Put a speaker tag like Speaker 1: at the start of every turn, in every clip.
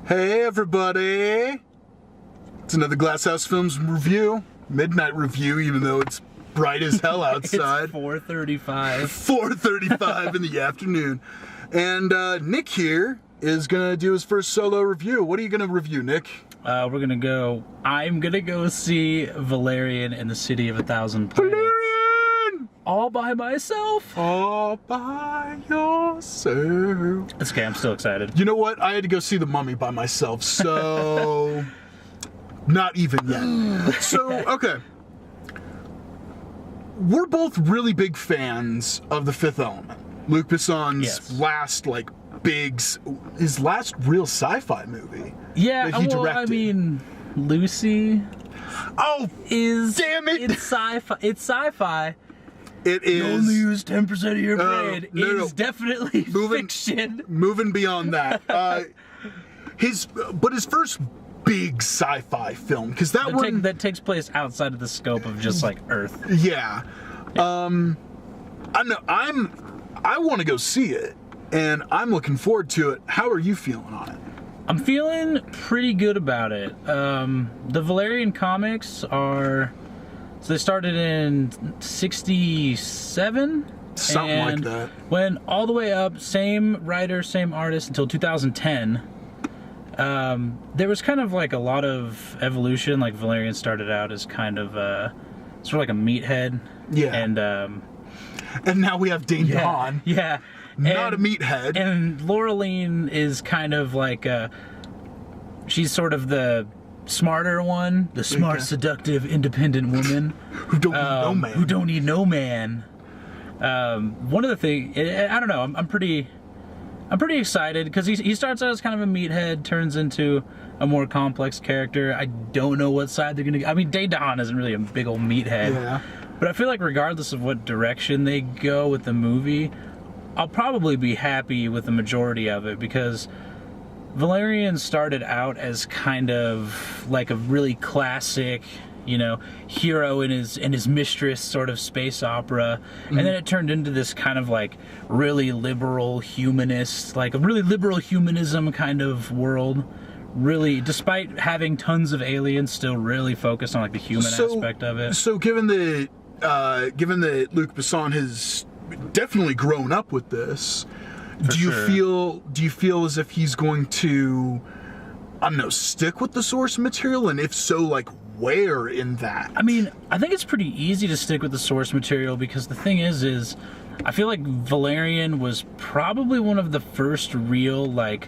Speaker 1: Hey everybody! It's another Glasshouse Films review, midnight review, even though it's bright as hell outside.
Speaker 2: It's 4:35.
Speaker 1: 4:35 in the afternoon. And Nick here is gonna do his first solo review. What are you gonna review, Nick?
Speaker 2: I'm gonna go see Valerian in the City of a Thousand Planets.
Speaker 1: Valerian!
Speaker 2: All by myself.
Speaker 1: All by yourself.
Speaker 2: It's okay, I'm still excited.
Speaker 1: You know what? I had to go see The Mummy by myself, so... Not even yet. So, okay. We're both really big fans of The Fifth Element. Luc Besson's last, his last real sci-fi movie.
Speaker 2: Yeah,
Speaker 1: that he directed.
Speaker 2: I mean, Lucy.
Speaker 1: Oh, damn it!
Speaker 2: It's sci-fi. It's sci-fi.
Speaker 1: It is.
Speaker 2: You only use 10% of your brain. It's definitely fiction.
Speaker 1: Moving beyond that, his first big sci-fi film, because that
Speaker 2: takes place outside of the scope of just like Earth.
Speaker 1: Yeah. I want to go see it, and I'm looking forward to it. How are you feeling on it?
Speaker 2: I'm feeling pretty good about it. The Valerian comics are... So they started in 1967?
Speaker 1: Something like that.
Speaker 2: Went all the way up, same writer, same artist, until 2010. There was kind of like a lot of evolution. Like Valerian started out as kind of sort of like a meathead.
Speaker 1: Yeah. And now we have Dane DeHaan.
Speaker 2: Yeah.
Speaker 1: Not a meathead.
Speaker 2: And Laureline is kind of like she's sort of the smarter one, the smart, seductive, independent woman
Speaker 1: who don't need no man.
Speaker 2: Who don't need no man. One of the things, I don't know, I'm pretty excited because he starts out as kind of a meathead, turns into a more complex character. I don't know what side they're gonna. I mean, Dane DeHaan isn't really a big old meathead.
Speaker 1: Yeah.
Speaker 2: But I feel like regardless of what direction they go with the movie, I'll probably be happy with the majority of it, because Valerian started out as kind of like a really classic, hero and his mistress sort of space opera, and then it turned into this kind of like really liberal humanist, like a really liberal humanism kind of world. Really, despite having tons of aliens, still really focused on like the human aspect of it.
Speaker 1: So given that Luc Besson has definitely grown up with this, do you feel as if he's going to, I don't know, stick with the source material? And if so, like, where in that?
Speaker 2: I mean, I think it's pretty easy to stick with the source material, because the thing is I feel like Valerian was probably one of the first real, like,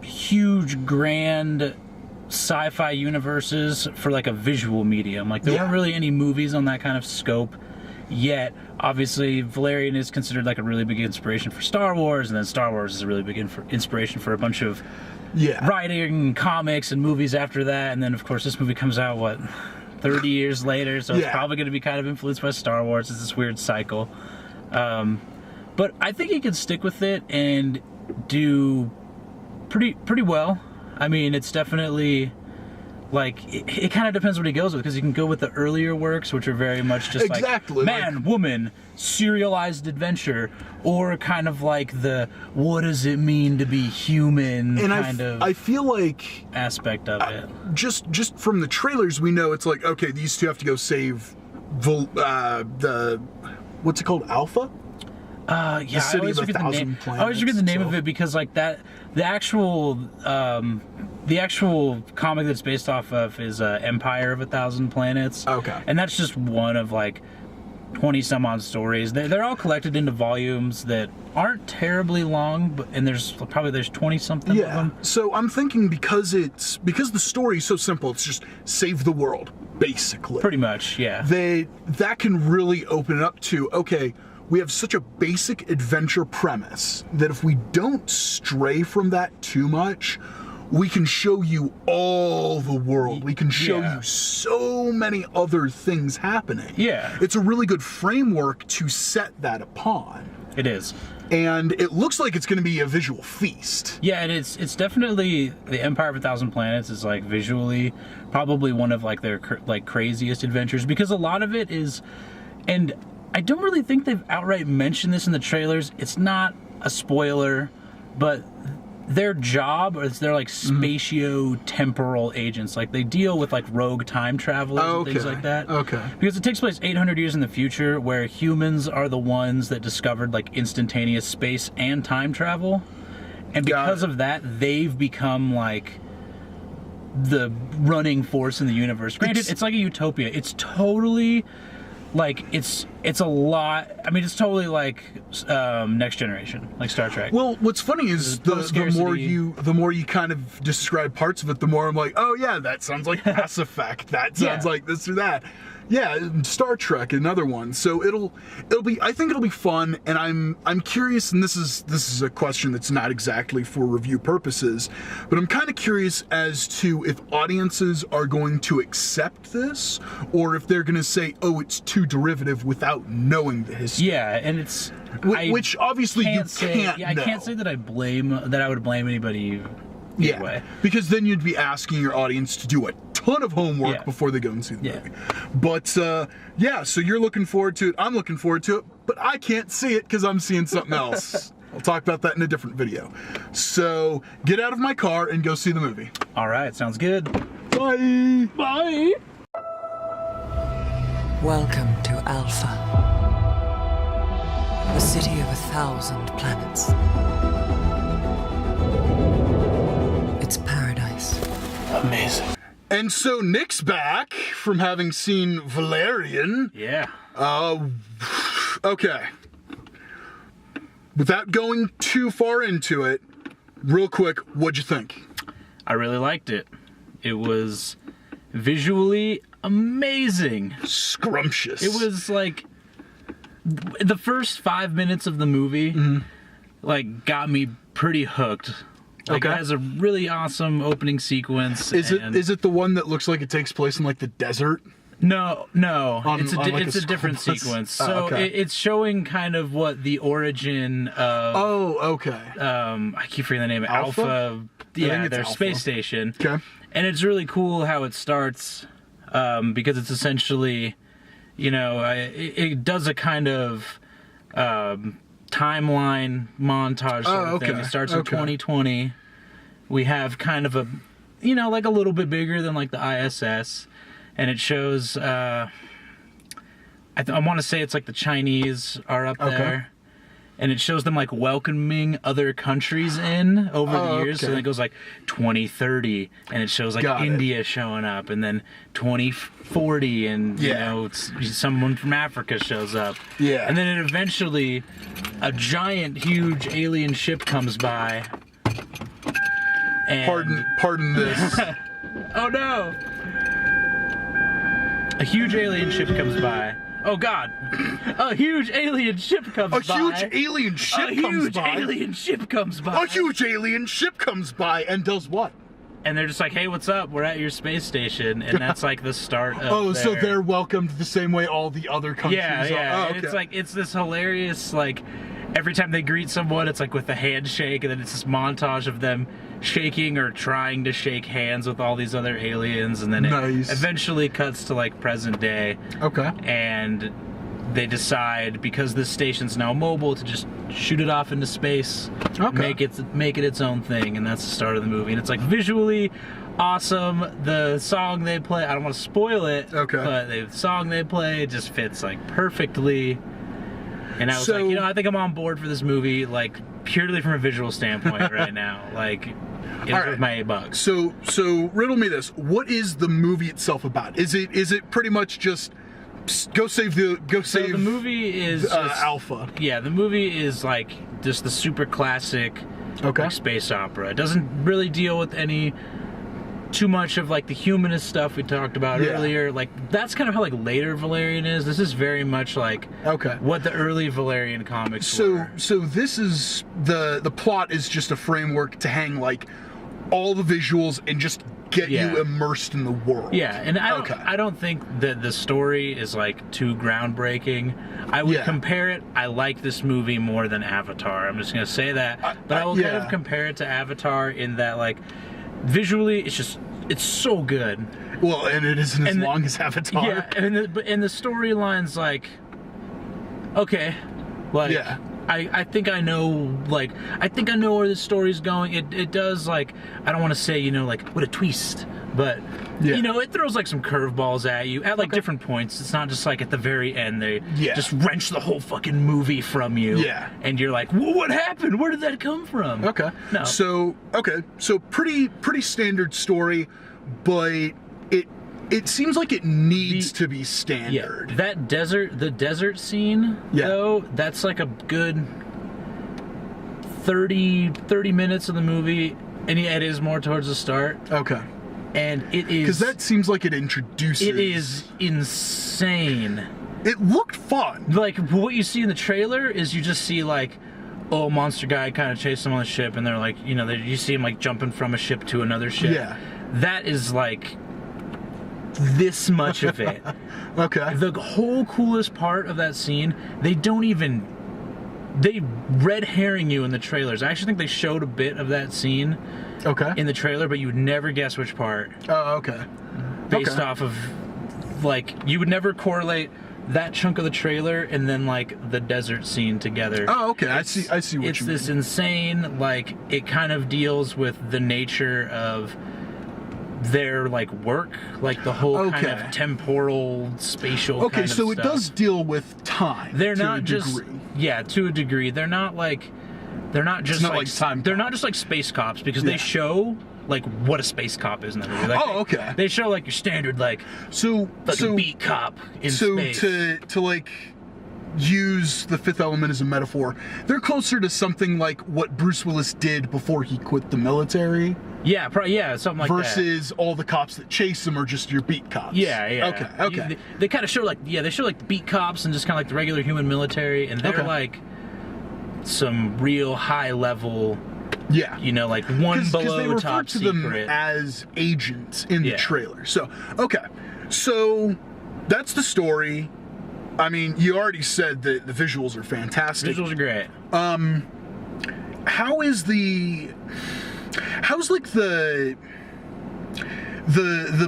Speaker 2: huge, grand sci-fi universes for, like, a visual medium. Like, there weren't really any movies on that kind of scope yet. Obviously, Valerian is considered like a really big inspiration for Star Wars, and then Star Wars is a really big inspiration for a bunch of writing, comics, and movies after that. And then, of course, this movie comes out, 30 years later, so it's probably going to be kind of influenced by Star Wars. It's this weird cycle. But I think he can stick with it and do pretty well. I mean, it's definitely... Like, it kind of depends what he goes with, because you can go with the earlier works, which are very much just like man, woman, serialized adventure, or kind of like the what does it mean to be human
Speaker 1: and I feel like
Speaker 2: aspect of it.
Speaker 1: Just from the trailers, we know it's like, okay, these two have to go save the what's it called, Alpha?
Speaker 2: I always forget the name of it, because like that the actual comic that's based off of is Empire of a Thousand Planets. Okay. And that's just one of like 20 some odd stories. They're all collected into volumes that aren't terribly long, and there's 20 something of them.
Speaker 1: So I'm thinking because the story is so simple, it's just save the world, basically.
Speaker 2: Pretty much, yeah.
Speaker 1: That can really open it up to, okay, we have such a basic adventure premise that if we don't stray from that too much, we can show you all the world. We can show you so many other things happening. Yeah. It's a really good framework to set that upon.
Speaker 2: It is.
Speaker 1: And it looks like it's going to be a visual feast.
Speaker 2: Yeah, and it's definitely, the Empire of a Thousand Planets is like visually probably one of like their like craziest adventures, because a lot of it is, and I don't really think they've outright mentioned this in the trailers. It's not a spoiler, but their job is they're like spatio-temporal agents. Like they deal with like rogue time travelers and things like that.
Speaker 1: Okay.
Speaker 2: Because it takes place 800 years in the future, where humans are the ones that discovered like instantaneous space and time travel, and because of that, they've become like the running force in the universe. Granted, it's like a utopia. It's totally like it's a lot. I mean, it's totally like Next Generation, like Star Trek.
Speaker 1: Well, what's funny is the more you kind of describe parts of it, the more I'm like, oh yeah, that sounds like Mass Effect. That sounds like this or that. Yeah, Star Trek, another one. So it'll be. I think it'll be fun, and I'm curious. And this is a question that's not exactly for review purposes, but I'm kind of curious as to if audiences are going to accept this, or if they're going to say, "Oh, it's too derivative," without knowing the history.
Speaker 2: Yeah, and it's
Speaker 1: which obviously you can't.
Speaker 2: Yeah, I can't say that I would blame anybody. Either way.
Speaker 1: Because then you'd be asking your audience to do a ton of homework before they go and see the movie. But so you're looking forward to it. I'm looking forward to it, but I can't see it because I'm seeing something else. I'll talk about that in a different video. So get out of my car and go see the movie.
Speaker 2: All right, sounds good.
Speaker 1: Bye.
Speaker 2: Bye.
Speaker 3: Welcome to Alpha, a city of 1,000 planets. It's paradise.
Speaker 2: Amazing.
Speaker 1: And so Nick's back from having seen Valerian.
Speaker 2: Yeah.
Speaker 1: Okay. Without going too far into it, real quick, what'd you think?
Speaker 2: I really liked it. It was visually amazing.
Speaker 1: Scrumptious.
Speaker 2: It was like the first 5 minutes of the movie like got me pretty hooked. Like, it has a really awesome opening sequence.
Speaker 1: Is it the one that looks like it takes place in like the desert?
Speaker 2: No. It's a different sequence. So it's showing kind of what the origin of.
Speaker 1: Oh, okay.
Speaker 2: I keep forgetting the name.
Speaker 1: Alpha.
Speaker 2: Yeah, their space station.
Speaker 1: Okay.
Speaker 2: And it's really cool how it starts, because it's essentially, it does a kind of timeline montage sort of thing. It starts in 2020. We have kind of a, like a little bit bigger than like the ISS, and it shows. I want to say it's like the Chinese are up there, and it shows them like welcoming other countries in over the years. So then it goes like 2030, and it shows like India showing up, and then 2040, and someone from Africa shows up.
Speaker 1: Yeah,
Speaker 2: and then it eventually, a giant, huge alien ship comes by. And
Speaker 1: pardon this.
Speaker 2: Oh no! A huge alien ship comes by. Oh god! A huge alien ship comes by.
Speaker 1: A huge alien ship comes by.
Speaker 2: A huge alien ship comes by.
Speaker 1: A huge alien ship comes by and does what?
Speaker 2: And they're just like, hey, what's up? We're at your space station. And that's like the start of
Speaker 1: so they're welcomed the same way all the other countries are.
Speaker 2: Yeah. And it's like, it's this hilarious, like, every time they greet someone, it's like with a handshake, and then it's this montage of them shaking or trying to shake hands with all these other aliens, and then it eventually cuts to like present day.
Speaker 1: Okay.
Speaker 2: And they decide, because this station's now mobile, to just shoot it off into space, make it its own thing, and that's the start of the movie. And it's like visually awesome. The song they play, I don't want to spoil it, but the song they play just fits like perfectly. And I was like, I think I'm on board for this movie, like purely from a visual standpoint right now. Like, it was worth my $8.
Speaker 1: So riddle me this: what is the movie itself about? Is it pretty much just go save the
Speaker 2: movie is just,
Speaker 1: Alpha?
Speaker 2: Yeah, the movie is like just the super classic like, space opera. It doesn't really deal with too much of like the humanist stuff we talked about earlier. Like, that's kind of how like later Valerian is. This is very much like what the early Valerian comics were.
Speaker 1: So this is the plot is just a framework to hang like all the visuals and just get you immersed in the world.
Speaker 2: Yeah, and I don't think that the story is like too groundbreaking. I would compare it. I like this movie more than Avatar. I'm just gonna say that, but I will kind of compare it to Avatar in that like visually it's so good.
Speaker 1: Well, and it isn't as long as Avatar.
Speaker 2: Yeah, and the storyline's like I think I know, like, I think I know where this story's going. It does, like, I don't want to say, you know, like, what a twist, but,
Speaker 1: Yeah.
Speaker 2: you know, it throws, like, some curveballs at you at, like, different points. It's not just, like, at the very end, they just wrench the whole fucking movie from you.
Speaker 1: Yeah.
Speaker 2: And you're like, what happened? Where did that come from?
Speaker 1: Okay.
Speaker 2: No.
Speaker 1: So pretty standard story, but it seems like it needs to be standard.
Speaker 2: Yeah, the desert scene, though, that's like a good 30 minutes of the movie, and it is more towards the start.
Speaker 1: Okay.
Speaker 2: And it is...
Speaker 1: Because that seems like it introduces...
Speaker 2: It is insane.
Speaker 1: It looked fun.
Speaker 2: Like, what you see in the trailer is you just see, like, oh, monster guy kind of chasing them on the ship, and they're like, you know, you see him, like, jumping from a ship to another ship.
Speaker 1: Yeah.
Speaker 2: That is, like... this much of it.
Speaker 1: Okay.
Speaker 2: The whole coolest part of that scene, they red herring you in the trailers. I actually think they showed a bit of that scene in the trailer, but you would never guess which part.
Speaker 1: Oh, okay.
Speaker 2: Based off of, like, you would never correlate that chunk of the trailer and then, like, the desert scene together.
Speaker 1: Oh, okay. I see what you mean.
Speaker 2: It's this insane, like, it kind of deals with the nature of their, like, work, like the whole kind of temporal, spatial kind of
Speaker 1: so
Speaker 2: stuff.
Speaker 1: it does deal with time.
Speaker 2: They're
Speaker 1: to
Speaker 2: not
Speaker 1: a
Speaker 2: just
Speaker 1: degree.
Speaker 2: To a degree. They're not just
Speaker 1: not like time
Speaker 2: they're
Speaker 1: cop.
Speaker 2: not just like space cops, because they show like what a space cop is in the movie. Like, They show like your standard like beat cop in space.
Speaker 1: to like use the Fifth Element as a metaphor, they're closer to something like what Bruce Willis did before he quit the military.
Speaker 2: Yeah, something like that.
Speaker 1: Versus all the cops that chase him are just your beat cops.
Speaker 2: Yeah.
Speaker 1: Okay.
Speaker 2: They kind of show like they show like beat cops and just kind of like the regular human military, and they're like some real high level. Yeah. You know, like one below
Speaker 1: they refer
Speaker 2: top
Speaker 1: to
Speaker 2: secret.
Speaker 1: them as agents in the trailer. So that's the story. I mean, you already said that the visuals are fantastic.
Speaker 2: Visuals are great.
Speaker 1: How's like the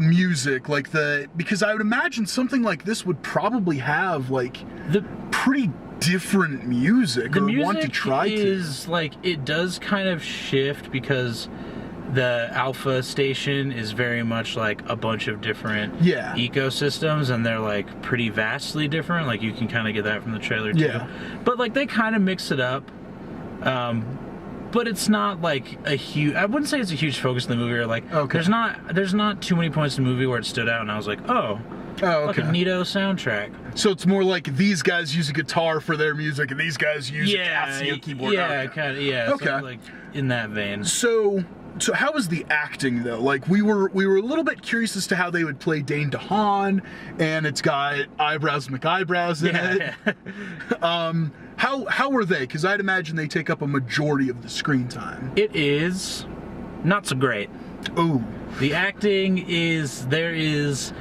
Speaker 1: music, like because I would imagine something like this would probably have like the pretty different music.
Speaker 2: The
Speaker 1: or
Speaker 2: music
Speaker 1: want to try
Speaker 2: is like, it does kind of shift because the Alpha station is very much like a bunch of different ecosystems, and they're like pretty vastly different. Like, you can kind of get that from the trailer too. But like, they kind of mix it up. But it's not like a huge, I wouldn't say it's a huge focus in the movie, or like there's not too many points in the movie where it stood out and I was like, like a neato soundtrack.
Speaker 1: So it's more like these guys use a guitar for their music and these guys use a Casio keyboard.
Speaker 2: Kind of, so like in that vein.
Speaker 1: So how was the acting though? Like, we were a little bit curious as to how they would play Dane DeHaan, and it's got Eyebrows McEyebrows in it. How were they? Because I'd imagine they take up a majority of the screen time.
Speaker 2: It is not so great.
Speaker 1: Ooh.
Speaker 2: The acting there is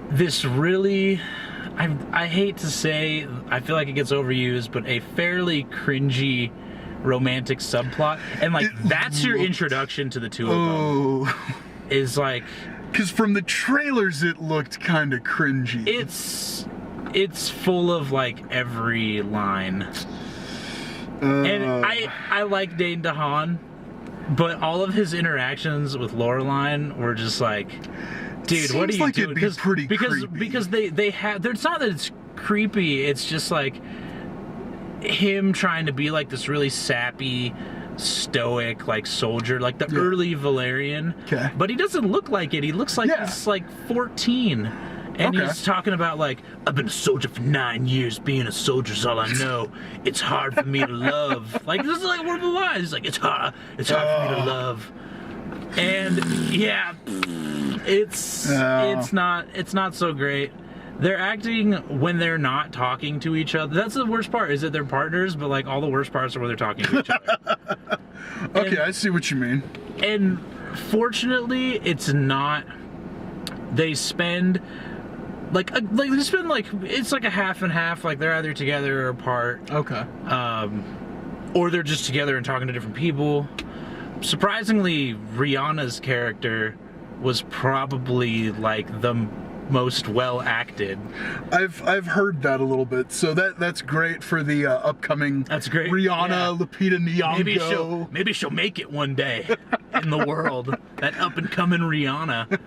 Speaker 2: this really, I hate to say, I feel like it gets overused, but a fairly cringy romantic subplot, and like that's your introduction to the two of them. Is like,
Speaker 1: because from the trailers it looked kind of cringy.
Speaker 2: It's full of like every line, and I like Dane DeHaan, but all of his interactions with Laureline were just like, dude, what are you doing?
Speaker 1: Because
Speaker 2: they have. It's not that it's creepy. It's just like him trying to be like this really sappy, stoic, like soldier, like the early Valerian. Okay. But he doesn't look like it. He looks like he's like 14. And he's talking about like, I've been a soldier for 9 years. Being a soldier's all I know. It's hard for me to love. Like, this is like one of the lines. He's like, it's hard for me to love. And it's not so great. They're acting when they're not talking to each other. That's the worst part, is that they're partners, but like all the worst parts are when they're talking to each other.
Speaker 1: I see what you mean.
Speaker 2: And fortunately, it's not. They spend it's like a half and half. Like, they're either together or apart. Okay. Or they're just together and talking to different people. Surprisingly, Rihanna's character was probably like the most well acted.
Speaker 1: I've heard that a little bit, so that's great for the upcoming.
Speaker 2: That's great.
Speaker 1: Rihanna,
Speaker 2: Yeah.
Speaker 1: Lupita Nyong'o.
Speaker 2: Maybe she'll make it one day in the world. That up and coming Rihanna.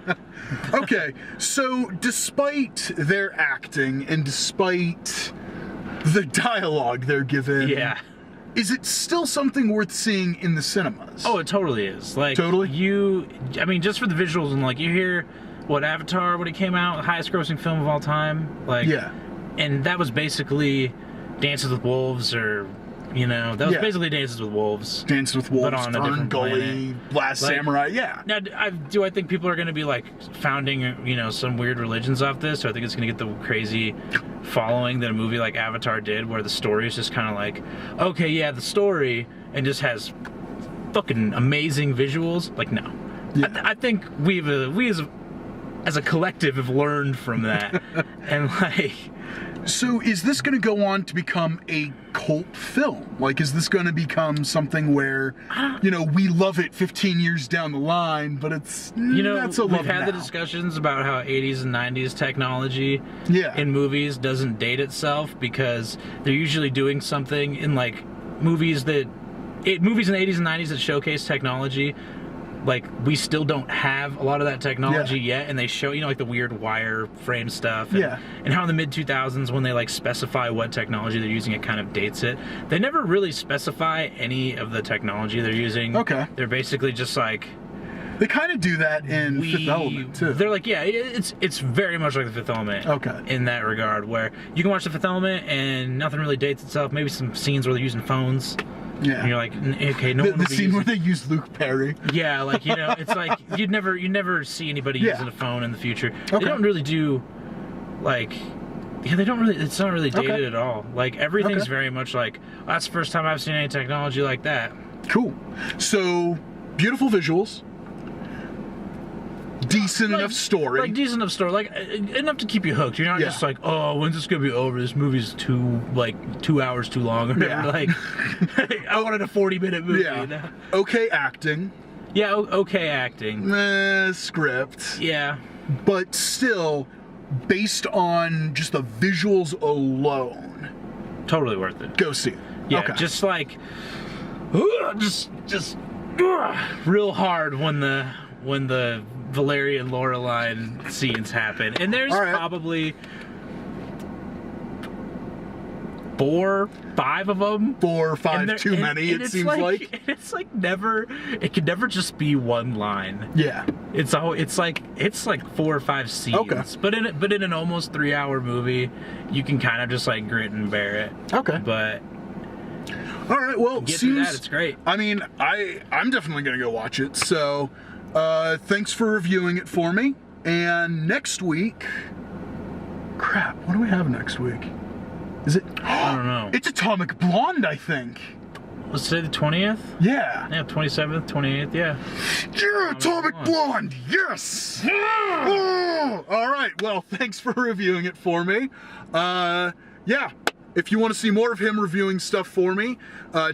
Speaker 1: Okay, so despite their acting and despite the dialogue they're given,
Speaker 2: Yeah.
Speaker 1: is it still something worth seeing in the cinemas?
Speaker 2: Oh, it totally is. Like
Speaker 1: Totally?
Speaker 2: I mean, just for the visuals and like you hear what Avatar when it came out, highest grossing film of all time. Like
Speaker 1: Yeah.
Speaker 2: And that was basically Dances with Wolves or that was
Speaker 1: Yeah.
Speaker 2: basically Dances with Wolves.
Speaker 1: Dance with Wolves,
Speaker 2: on a
Speaker 1: Fern
Speaker 2: different
Speaker 1: Gully, Last
Speaker 2: Like-
Speaker 1: Samurai, yeah.
Speaker 2: Now, do I think people are going to be like founding, some weird religions off this? Or I think it's going to get the crazy following that a movie like Avatar did, where the story is just kind of like, okay, yeah, the story, and just has fucking amazing visuals. Like, no,
Speaker 1: Yeah.
Speaker 2: I think we as a collective have learned from that, and like.
Speaker 1: So is this going to go on to become a cult film? Like, is this going to become something where, we love it 15 years down the line, but it's not so
Speaker 2: we've
Speaker 1: loved
Speaker 2: had
Speaker 1: now.
Speaker 2: the discussions about how 80s and 90s technology
Speaker 1: Yeah.
Speaker 2: in movies doesn't date itself because they're usually doing something in like movies in the 80s and 90s that showcase technology. Like, we still don't have a lot of that technology yet, and they show, like the weird wire frame stuff. And,
Speaker 1: Yeah.
Speaker 2: and how in the mid-2000s, when they, like, specify what technology they're using, it kind of dates it. They never really specify any of the technology they're using.
Speaker 1: Okay.
Speaker 2: They're basically just like...
Speaker 1: They kind of do that in Fifth Element, too.
Speaker 2: They're like, yeah, it's very much like the Fifth Element.
Speaker 1: Okay.
Speaker 2: In that regard, where you can watch the Fifth Element, and nothing really dates itself. Maybe some scenes where they're using phones.
Speaker 1: Yeah.
Speaker 2: And you're like, okay, no one
Speaker 1: The
Speaker 2: would be
Speaker 1: scene
Speaker 2: using...
Speaker 1: where they use Luke Perry.
Speaker 2: Yeah, like, it's like you never see anybody
Speaker 1: Yeah.
Speaker 2: using a phone in the future.
Speaker 1: Okay.
Speaker 2: They don't really do they don't really, it's not really dated
Speaker 1: Okay.
Speaker 2: at all. Like, everything's
Speaker 1: Okay.
Speaker 2: very much like, that's the first time I've seen any technology like that.
Speaker 1: Cool. So, beautiful visuals. Decent enough story.
Speaker 2: Like, decent enough story. Like, enough to keep you hooked. You're not
Speaker 1: Yeah.
Speaker 2: just like, oh, when's this gonna be over? This movie's 2 hours too long. Or
Speaker 1: Yeah.
Speaker 2: like, I wanted a 40-minute movie.
Speaker 1: Yeah. Okay acting.
Speaker 2: Yeah, okay acting.
Speaker 1: Script.
Speaker 2: Yeah.
Speaker 1: But still, based on just the visuals alone,
Speaker 2: Totally worth it.
Speaker 1: go see it.
Speaker 2: Yeah,
Speaker 1: Okay.
Speaker 2: just like, real hard when the Valerian Loreline scenes happen, and there's
Speaker 1: All right.
Speaker 2: probably 4, 5 of them.
Speaker 1: 4 or 5
Speaker 2: And they're-
Speaker 1: too
Speaker 2: and-
Speaker 1: many,
Speaker 2: and
Speaker 1: it
Speaker 2: it's
Speaker 1: seems like.
Speaker 2: it's like never. It can never just be one line.
Speaker 1: Yeah.
Speaker 2: It's like 4 or 5 scenes.
Speaker 1: Okay.
Speaker 2: But in an almost 3-hour movie, you can kind of just like grit and bear it.
Speaker 1: Okay.
Speaker 2: But
Speaker 1: All right, well,
Speaker 2: get through
Speaker 1: seems...
Speaker 2: that, it's great.
Speaker 1: I mean, I'm definitely going to go watch it, so thanks for reviewing it for me. And next week... Crap, what do we have next week? Is it...
Speaker 2: I don't know.
Speaker 1: It's Atomic Blonde, I think.
Speaker 2: Let's say the 20th.
Speaker 1: Yeah.
Speaker 2: Yeah, 27th, 28th. Yeah.
Speaker 1: Yeah, Atomic Blonde, yes! Oh, all right, well, thanks for reviewing it for me. Yeah, if you want to see more of him reviewing stuff for me,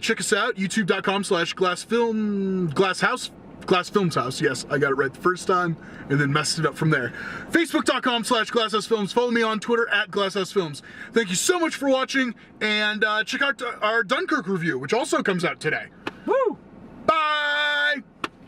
Speaker 1: check us out, youtube.com/glassfilmshouse. Yes, I got it right the first time and then messed it up from there. Facebook.com/glasshousefilms. Follow me on Twitter @glasshousefilms. Thank you so much for watching, and check out our Dunkirk review, which also comes out today.